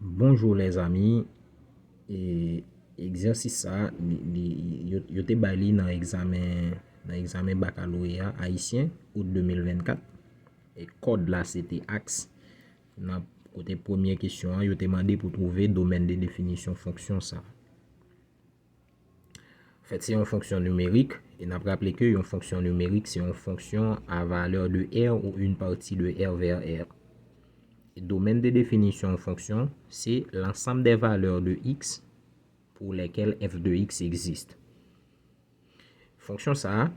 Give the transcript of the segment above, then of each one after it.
Bonjour les amis, et exercice ça, yo te bali dans examen baccalauréat haïtien août 2024 et code là c'était axe. Dans côté première question, yo te demandé pour trouver domaine de définition fonction ça. En fait, c'est une fonction numérique et n'a rappelé que une fonction numérique c'est une fonction à valeur de R ou une partie de R vers R. Et domaine de définition en fonction, c'est l'ensemble des valeurs de x pour lesquelles f de x existe. Fonction ça,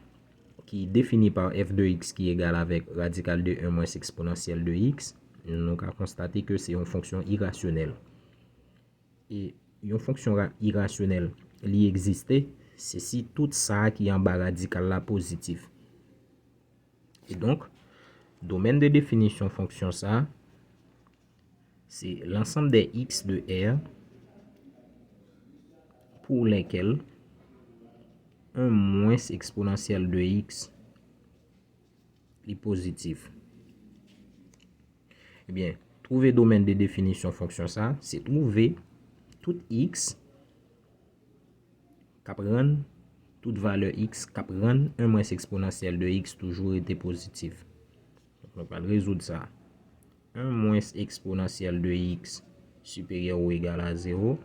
qui est définie par f de x qui est égal avec radical de 1 moins exponentielle de x, nous avons constaté que c'est une fonction irrationnelle. Et une fonction irrationnelle, elle existe, c'est si tout ça qui est en bas radical là positif. Et donc, domaine de définition fonction ça, c'est l'ensemble des x de R pour lesquels 1 moins exponentielle de x est positif. Eh bien, trouver domaine de définition fonction ça, c'est trouver tout x qui prend toute valeur x qui prend 1 moins exponentielle de x toujours été positif. Donc, on va résoudre ça. 1 moins exponentielle de x supérieur ou égal à 0,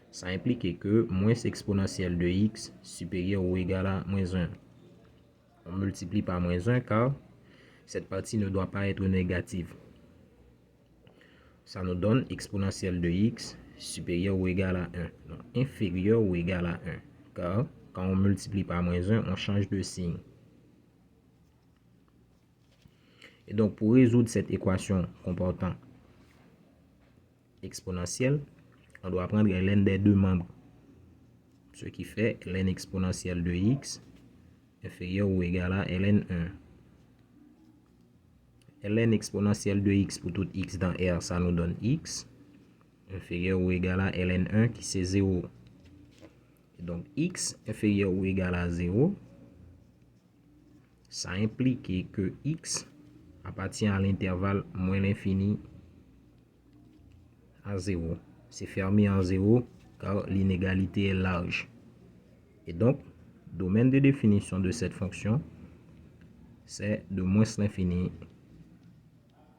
ça implique que moins exponentielle de x supérieur ou égal à moins 1. On multiplie par moins 1 car cette partie ne doit pas être négative. Ça nous donne exponentielle de x supérieur ou égal à 1. Donc, inférieur ou égal à 1. Car quand on multiplie par moins 1, on change de signe. Et donc, pour résoudre cette équation comportant exponentielle, on doit prendre ln des deux membres. Ce qui fait ln exponentielle de x inférieur ou égal à ln 1. Ln exponentielle de x pour tout x dans R, ça nous donne x inférieur ou égal à ln 1 qui c'est 0. Et donc x inférieur ou égal à 0, ça implique que x appartient à l'intervalle moins l'infini à 0. C'est fermé en 0 car l'inégalité est large. Et donc, domaine de définition de cette fonction, c'est de moins l'infini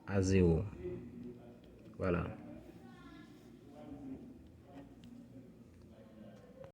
à 0. Voilà.